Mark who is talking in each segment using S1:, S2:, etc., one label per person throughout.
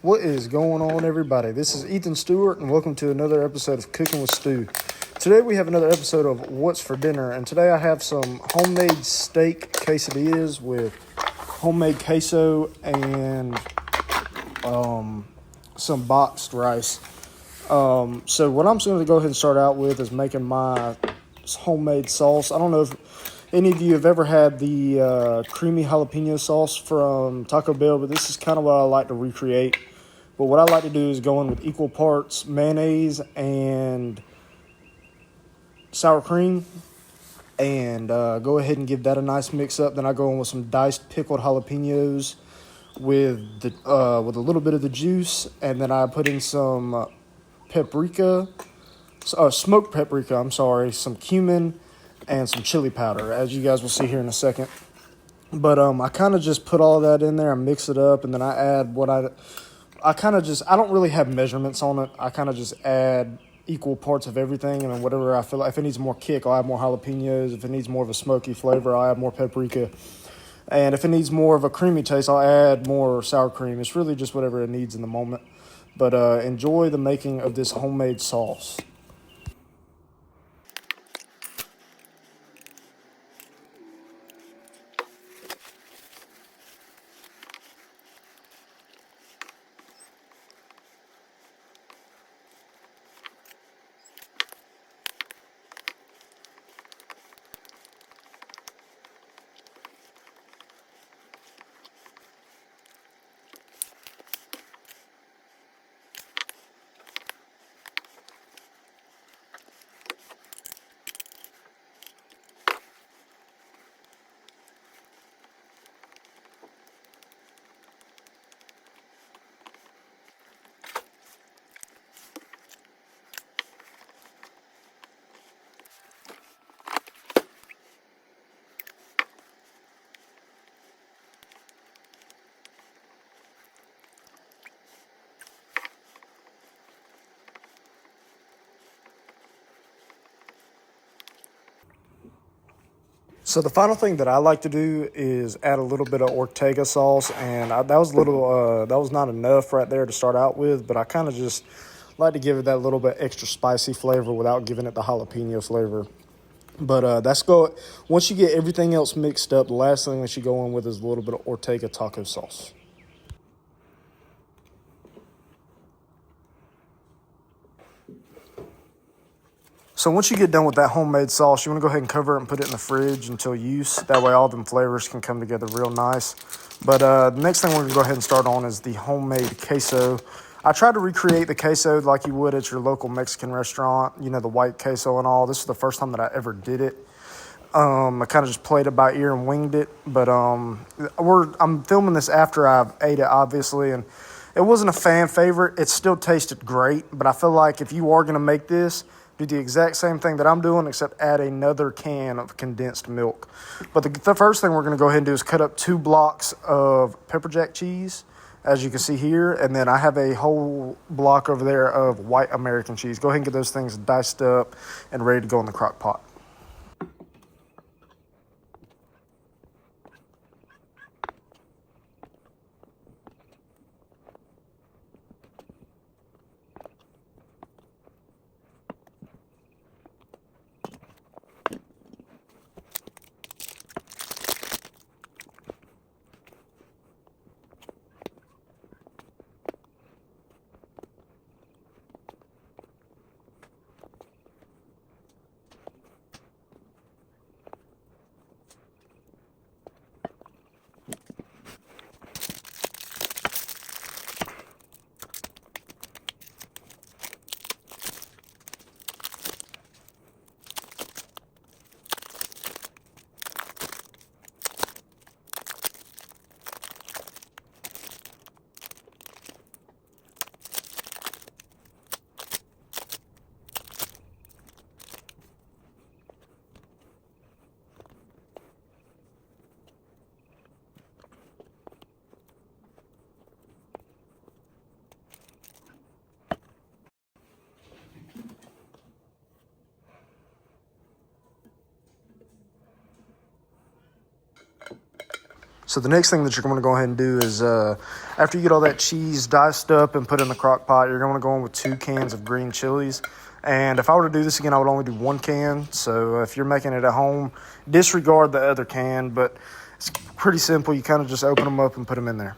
S1: What is going on, everybody? This is Ethan Stewart, and welcome to another episode of Cooking with Stu. Today we have another episode of What's for Dinner, and today I have some homemade steak quesadillas with homemade queso and some boxed rice. So what I'm going to go ahead and start out with is making my homemade sauce. I don't know if any of you have ever had the creamy jalapeno sauce from Taco Bell, but this is kind of what I like to recreate. But what I like to do is go in with equal parts mayonnaise and sour cream and go ahead and give that a nice mix up. Then I go in with some diced pickled jalapenos with a little bit of the juice, and then I put in some paprika, smoked paprika, some cumin, and some chili powder, as you guys will see here in a second. But I kind of just put all that in there and mix it up, and then I add I don't really have measurements on it. I kind of just add equal parts of everything, and then whatever I feel like. If it needs more kick, I'll add more jalapenos. If it needs more of a smoky flavor, I'll add more paprika. And if it needs more of a creamy taste, I'll add more sour cream. It's really just whatever it needs in the moment. But enjoy the making of this homemade sauce. So the final thing that I like to do is add a little bit of Ortega sauce, and that was not enough right there to start out with, but I kind of just like to give it that little bit extra spicy flavor without giving it the jalapeno flavor. But once you get everything else mixed up, the last thing that you go in with is a little bit of Ortega taco sauce. So once you get done with that homemade sauce, you want to go ahead and cover it and put it in the fridge until use. That way all them flavors can come together real nice. But the next thing we're going to go ahead and start on is the homemade queso. I tried to recreate the queso like you would at your local Mexican restaurant, the white queso and all. This is the first time that I ever did it. I kind of just played it by ear and winged it. But I'm filming this after I've ate it, obviously, and it wasn't a fan favorite. It still tasted great, but I feel like if you are going to make this, do the exact same thing that I'm doing, except add another can of condensed milk. But the first thing we're going to go ahead and do is cut up 2 blocks of pepper jack cheese, as you can see here. And then I have a whole block over there of white American cheese. Go ahead and get those things diced up and ready to go in the crock pot. So the next thing that you're going to go ahead and do is after you get all that cheese diced up and put in the crock pot, you're going to go in with 2 cans of green chilies. And if I were to do this again, I would only do 1 can. So if you're making it at home, disregard the other can. But it's pretty simple. You kind of just open them up and put them in there.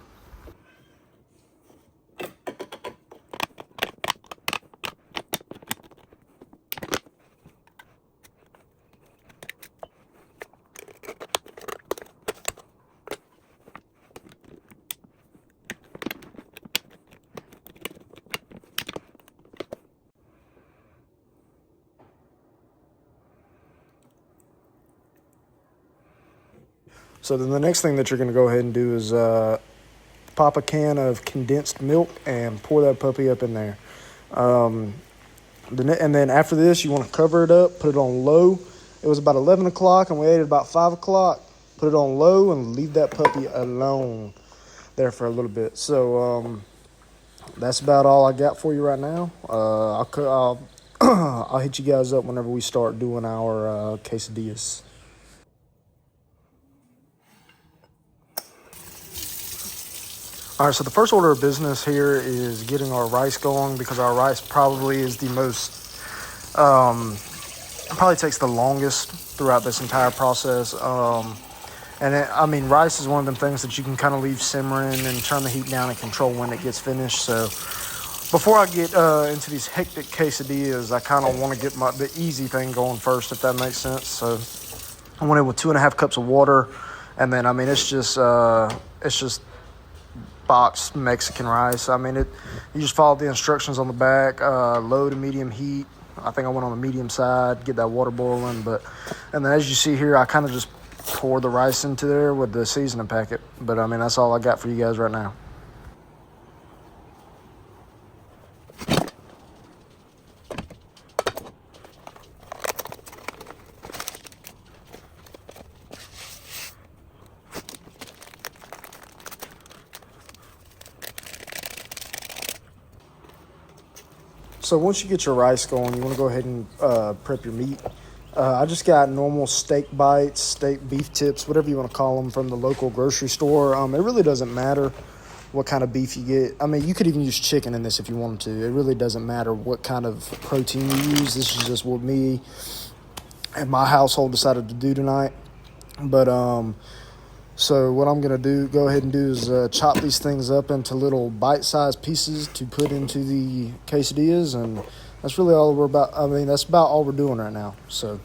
S1: So then the next thing that you're going to go ahead and do is pop a can of condensed milk and pour that puppy up in there. And then after this, you want to cover it up, put it on low. It was about 11 o'clock, and we ate at about 5 o'clock. Put it on low and leave that puppy alone there for a little bit. So that's about all I got for you right now. I'll hit you guys up whenever we start doing our quesadillas. All right, so the first order of business here is getting our rice going, because our rice probably is the most, probably takes the longest throughout this entire process. Rice is one of them things that you can kind of leave simmering and turn the heat down and control when it gets finished. So before I get into these hectic quesadillas, I kind of want to get the easy thing going first, if that makes sense. So I went in with 2.5 cups of water, and then it's just boxed Mexican rice. You just follow the instructions on the back, low to medium heat. I think I went on the medium side, get that water boiling. And then as you see here, I kind of just pour the rice into there with the seasoning packet. But that's all I got for you guys right now. So once you get your rice going, you want to go ahead and prep your meat. I just got normal steak bites, steak beef tips, whatever you want to call them, from the local grocery store. It really doesn't matter what kind of beef you get. You could even use chicken in this if you wanted to. It really doesn't matter what kind of protein you use. This is just what me and my household decided to do tonight. But so what I'm going to go ahead and do is chop these things up into little bite-sized pieces to put into the quesadillas, and that's really all we're about. That's about all we're doing right now. So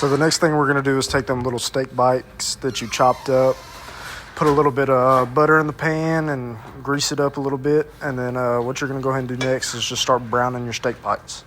S1: So the next thing we're going to do is take them little steak bites that you chopped up, put a little bit of butter in the pan and grease it up a little bit. And then what you're going to go ahead and do next is just start browning your steak bites.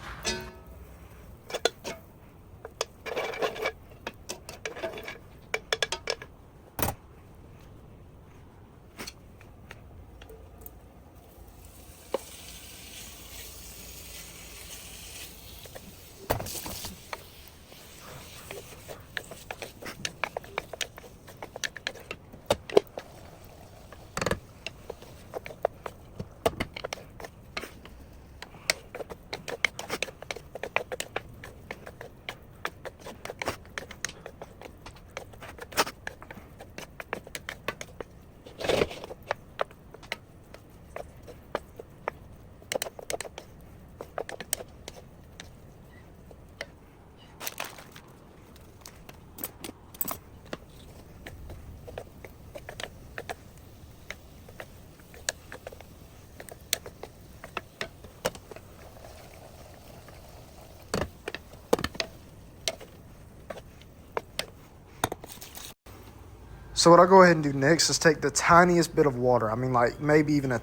S1: So what I'll go ahead and do next is take the tiniest bit of water. I mean, like maybe even a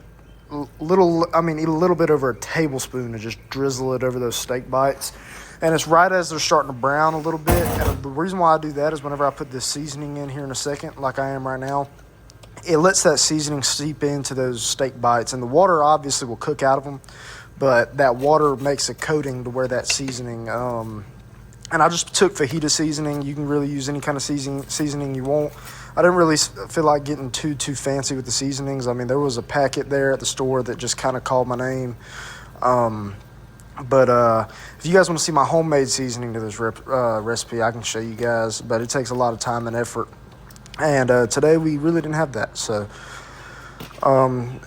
S1: little bit over a tablespoon, and just drizzle it over those steak bites. And it's right as they're starting to brown a little bit. And the reason why I do that is whenever I put this seasoning in here in a second, like I am right now, it lets that seasoning seep into those steak bites. And the water obviously will cook out of them, but that water makes a coating to where that seasoning, and I just took fajita seasoning. You can really use any kind of seasoning you want. I didn't really feel like getting too fancy with the seasonings. I mean, there was a packet there at the store that just kind of called my name. But if you guys want to see my homemade seasoning to this recipe, I can show you guys. But it takes a lot of time and effort. And today we really didn't have that. So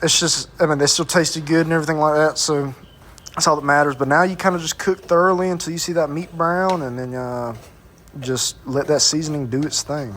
S1: it's just, I mean, they still tasted good and everything like that. So that's all that matters. But now you kind of just cook thoroughly until you see that meat brown. And then just let that seasoning do its thing.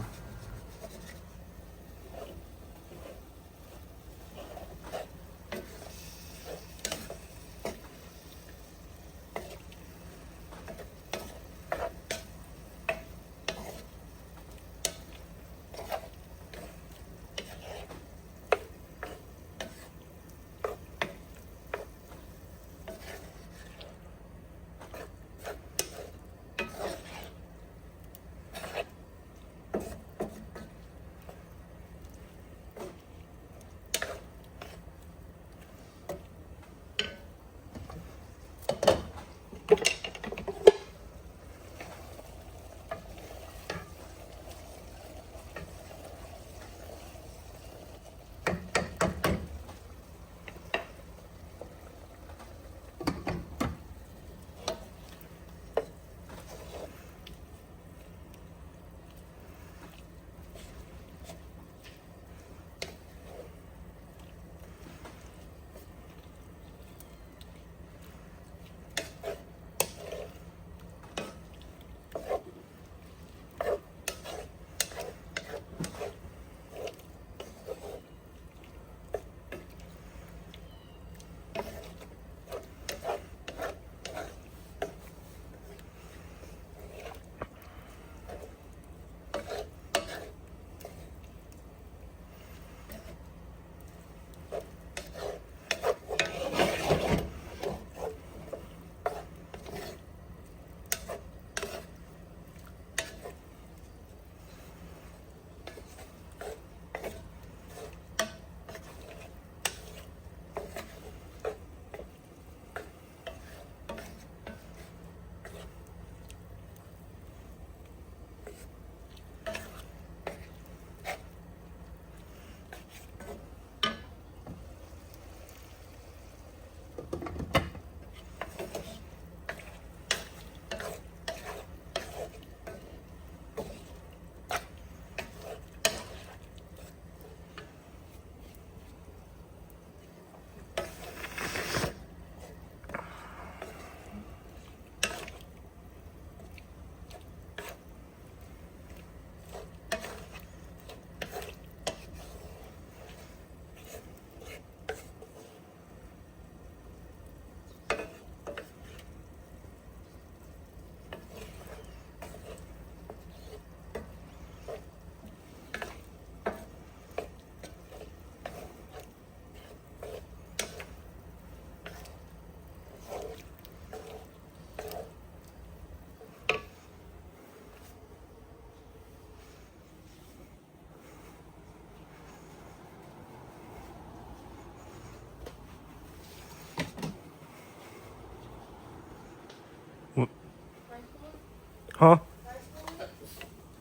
S1: Huh?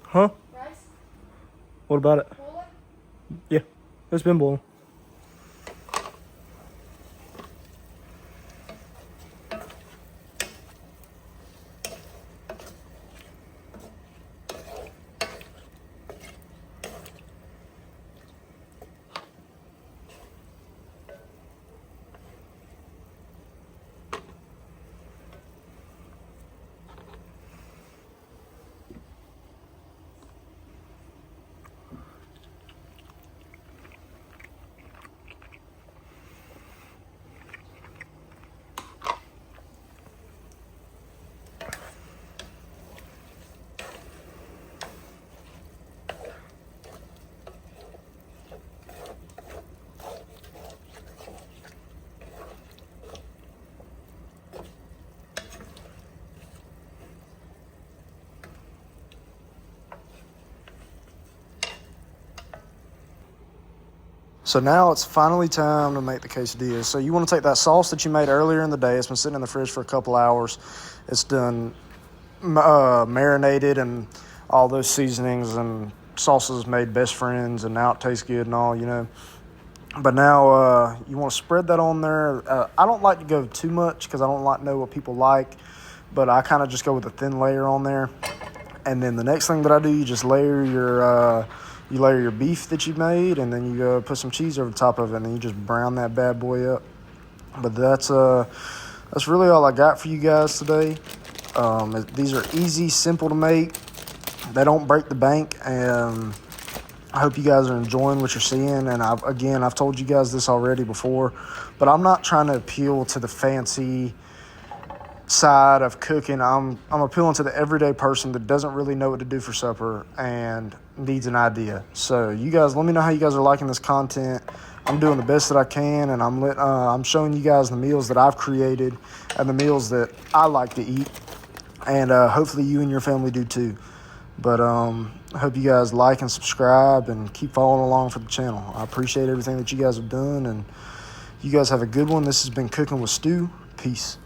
S1: Huh? What about it? Yeah, it's been boiling. So now it's finally time to make the quesadillas. So you want to take that sauce that you made earlier in the day. It's been sitting in the fridge for a couple hours. It's done marinated and all those seasonings and sauces made best friends, and now it tastes good and all, you know. But now you want to spread that on there. I don't like to go too much because I don't know what people like, but I kind of just go with a thin layer on there. And then the next thing that I do, you just layer your beef that you made, and then you put some cheese over the top of it, and then you just brown that bad boy up. But that's really all I got for you guys today. These are easy, simple to make. They don't break the bank, and I hope you guys are enjoying what you're seeing. And I've told you guys this already before, but I'm not trying to appeal to the fancy side of cooking. I'm appealing to the everyday person that doesn't really know what to do for supper and needs an idea. So you guys, let me know how you guys are liking this content. I'm doing the best that I can, and I'm showing you guys the meals that I've created and the meals that I like to eat, and hopefully you and your family do too. But I hope you guys like and subscribe and keep following along for the channel. I appreciate everything that you guys have done, and you guys have a good one. This has been Cooking with Stu. Peace.